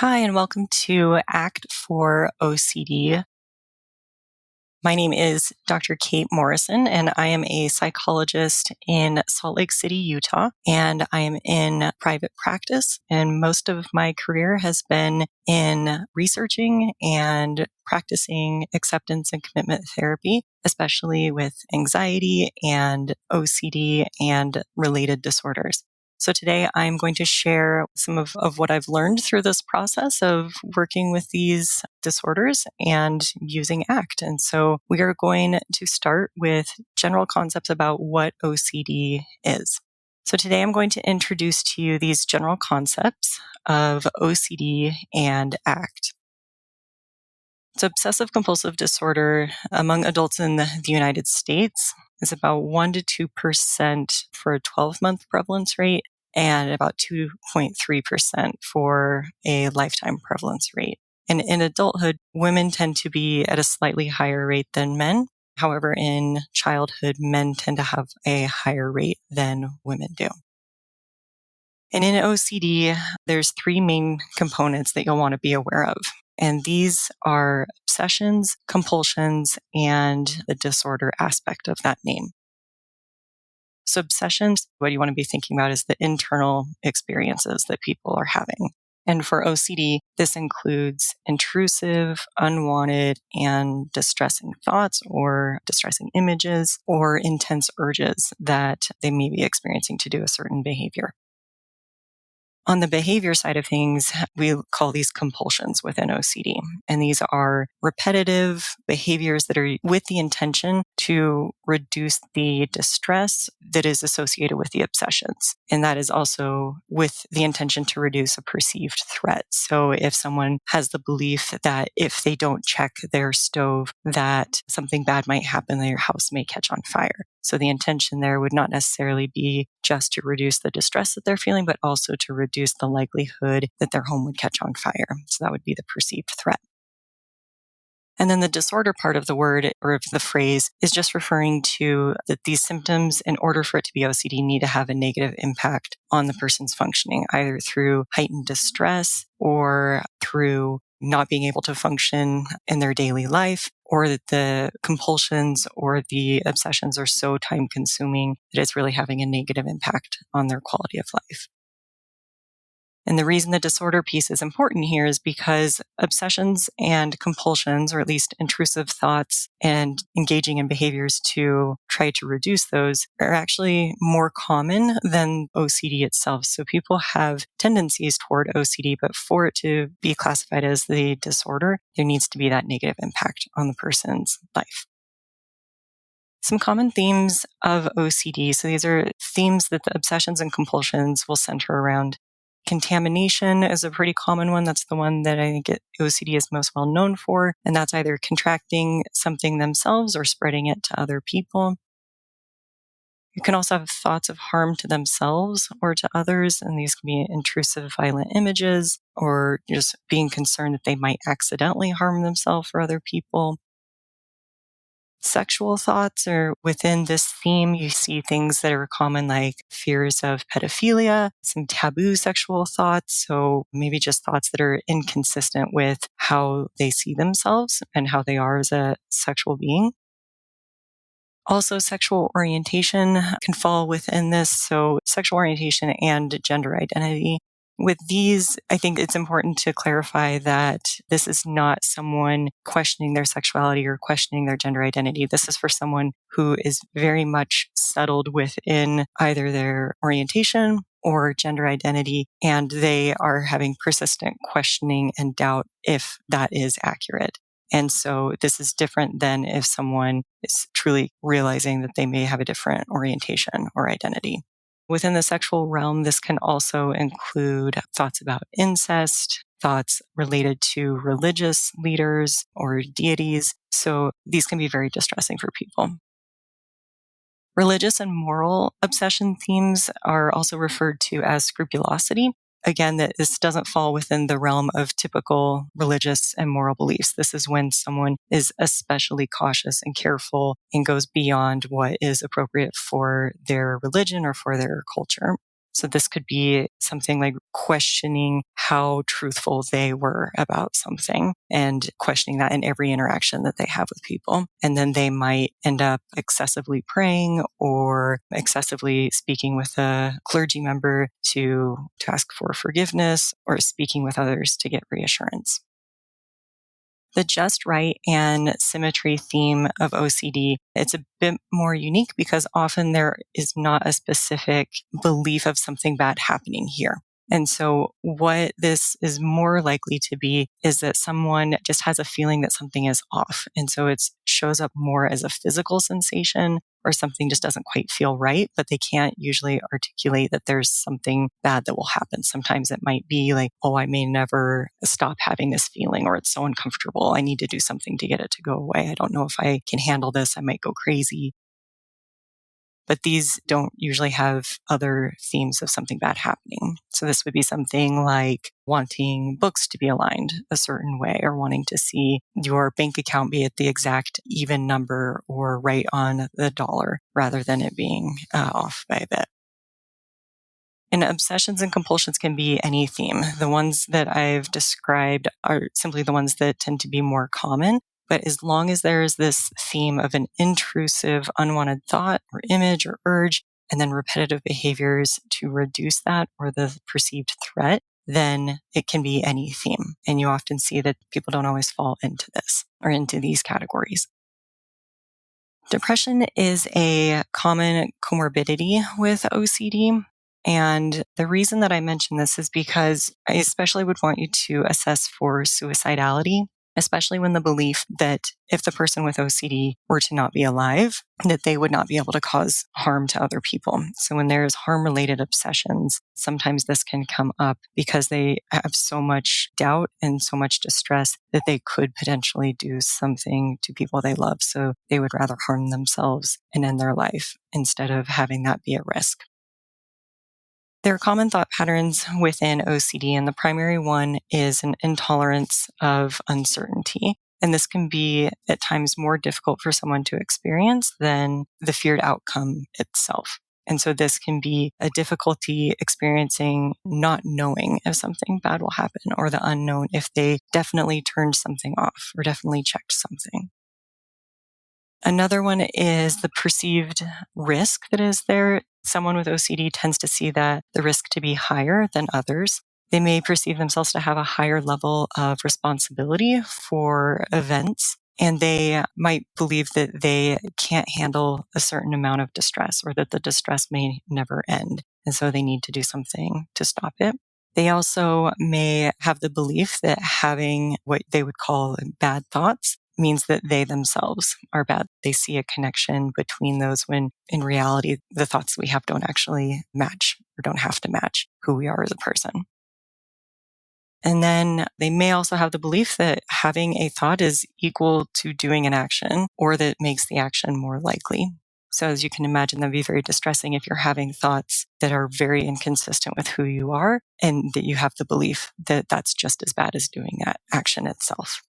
Hi, and welcome to Act for OCD. My name is Dr. Kate Morrison, and I am a psychologist in Salt Lake City, Utah, and I am in private practice. And most of my career has been in researching and practicing acceptance and commitment therapy, especially with anxiety and OCD and related disorders. So today I'm going to share some of what I've learned through this process of working with these disorders and using ACT. And so we are going to start with general concepts about what OCD is. So today I'm going to introduce to you these general concepts of OCD and ACT. So obsessive compulsive disorder among adults in the United States is about 1 to 2% for a 12-month prevalence rate and about 2.3% for a lifetime prevalence rate. And in adulthood, women tend to be at a slightly higher rate than men. However, in childhood, men tend to have a higher rate than women do. And in OCD, there's 3 main components that you'll want to be aware of. And these are obsessions, compulsions, and the disorder aspect of that name. So obsessions, what you want to be thinking about is the internal experiences that people are having. And for OCD, this includes intrusive, unwanted, and distressing thoughts or distressing images or intense urges that they may be experiencing to do a certain behavior. On the behavior side of things, we call these compulsions within OCD. And these are repetitive behaviors that are with the intention to reduce the distress that is associated with the obsessions. And that is also with the intention to reduce a perceived threat. So if someone has the belief that if they don't check their stove, that something bad might happen, their house may catch on fire. So the intention there would not necessarily be just to reduce the distress that they're feeling, but also to reduce the likelihood that their home would catch on fire. So that would be the perceived threat. And then the disorder part of the word or of the phrase is just referring to that these symptoms, in order for it to be OCD, need to have a negative impact on the person's functioning, either through heightened distress or through not being able to function in their daily life, or that the compulsions or the obsessions are so time consuming that it's really having a negative impact on their quality of life. And the reason the disorder piece is important here is because obsessions and compulsions, or at least intrusive thoughts and engaging in behaviors to try to reduce those, are actually more common than OCD itself. So people have tendencies toward OCD, but for it to be classified as the disorder, there needs to be that negative impact on the person's life. Some common themes of OCD. So these are themes that the obsessions and compulsions will center around. Contamination is a pretty common one. That's the one that I think OCD is most well known for. And that's either contracting something themselves or spreading it to other people. You can also have thoughts of harm to themselves or to others. And these can be intrusive, violent images or just being concerned that they might accidentally harm themselves or other people. Sexual thoughts, or within this theme, you see things that are common like fears of pedophilia, some taboo sexual thoughts. So maybe just thoughts that are inconsistent with how they see themselves and how they are as a sexual being. Also, sexual orientation can fall within this. So sexual orientation and gender identity. With these, I think it's important to clarify that this is not someone questioning their sexuality or questioning their gender identity. This is for someone who is very much settled within either their orientation or gender identity, and they are having persistent questioning and doubt if that is accurate. And so this is different than if someone is truly realizing that they may have a different orientation or identity. Within the sexual realm, this can also include thoughts about incest, thoughts related to religious leaders or deities. So these can be very distressing for people. Religious and moral obsession themes are also referred to as scrupulosity. Again, that this doesn't fall within the realm of typical religious and moral beliefs. This is when someone is especially cautious and careful and goes beyond what is appropriate for their religion or for their culture. So this could be something like questioning how truthful they were about something and questioning that in every interaction that they have with people. And then they might end up excessively praying or excessively speaking with a clergy member to ask for forgiveness or speaking with others to get reassurance. The just right and symmetry theme of OCD, it's a bit more unique because often there is not a specific belief of something bad happening here. And so what this is more likely to be is that someone just has a feeling that something is off. And so it shows up more as a physical sensation or something just doesn't quite feel right, but they can't usually articulate that there's something bad that will happen. Sometimes it might be like, oh, I may never stop having this feeling, or it's so uncomfortable. I need to do something to get it to go away. I don't know if I can handle this. I might go crazy. But these don't usually have other themes of something bad happening. So this would be something like wanting books to be aligned a certain way or wanting to see your bank account be at the exact even number or right on the dollar rather than it being off by a bit. And obsessions and compulsions can be any theme. The ones that I've described are simply the ones that tend to be more common. But as long as there is this theme of an intrusive, unwanted thought or image or urge, and then repetitive behaviors to reduce that or the perceived threat, then it can be any theme. And you often see that people don't always fall into this or into these categories. Depression is a common comorbidity with OCD. And the reason that I mention this is because I especially would want you to assess for suicidality, especially when the belief that if the person with OCD were to not be alive, that they would not be able to cause harm to other people. So when there's harm-related obsessions, sometimes this can come up because they have so much doubt and so much distress that they could potentially do something to people they love. So they would rather harm themselves and end their life instead of having that be a risk. There are common thought patterns within OCD, and the primary one is an intolerance of uncertainty. And this can be at times more difficult for someone to experience than the feared outcome itself. And so this can be a difficulty experiencing not knowing if something bad will happen or the unknown if they definitely turned something off or definitely checked something. Another one is the perceived risk that is there. Someone with OCD tends to see that the risk to be higher than others. They may perceive themselves to have a higher level of responsibility for events, and they might believe that they can't handle a certain amount of distress or that the distress may never end. And so they need to do something to stop it. They also may have the belief that having what they would call bad thoughts means that they themselves are bad. They see a connection between those when in reality, the thoughts we have don't actually match or don't have to match who we are as a person. And then they may also have the belief that having a thought is equal to doing an action or that makes the action more likely. So as you can imagine, that'd be very distressing if you're having thoughts that are very inconsistent with who you are and that you have the belief that that's just as bad as doing that action itself.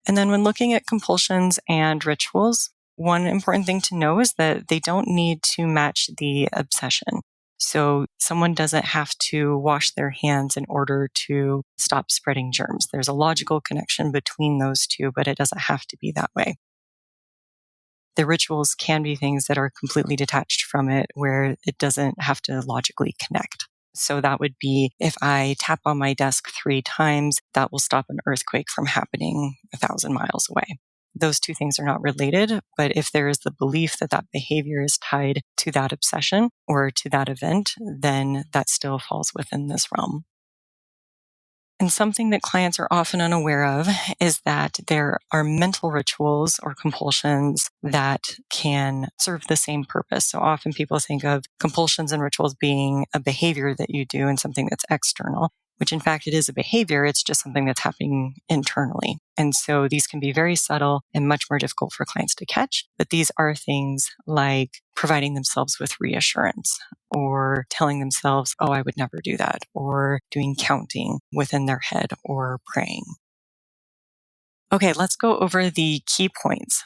And then when looking at compulsions and rituals, one important thing to know is that they don't need to match the obsession. So someone doesn't have to wash their hands in order to stop spreading germs. There's a logical connection between those two, but it doesn't have to be that way. The rituals can be things that are completely detached from it, where it doesn't have to logically connect. So that would be if I tap on my desk 3 times, that will stop an earthquake from happening 1,000 miles away. Those two things are not related, but if there is the belief that that behavior is tied to that obsession or to that event, then that still falls within this realm. And something that clients are often unaware of is that there are mental rituals or compulsions that can serve the same purpose. So often people think of compulsions and rituals being a behavior that you do and something that's external, which in fact it is a behavior. It's just something that's happening internally. And so these can be very subtle and much more difficult for clients to catch. But these are things like providing themselves with reassurance or telling themselves, oh, I would never do that, or doing counting within their head or praying. Okay, let's go over the key points.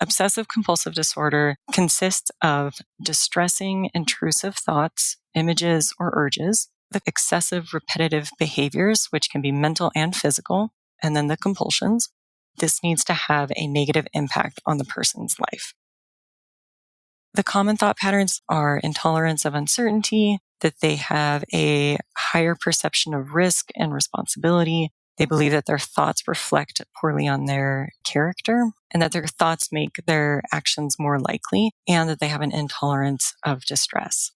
obsessive compulsive disorder consists of distressing, intrusive thoughts, images, or urges, the excessive repetitive behaviors, which can be mental and physical, and then the compulsions. This needs to have a negative impact on the person's life. The common thought patterns are intolerance of uncertainty, that they have a higher perception of risk and responsibility. They believe that their thoughts reflect poorly on their character, and that their thoughts make their actions more likely, and that they have an intolerance of distress.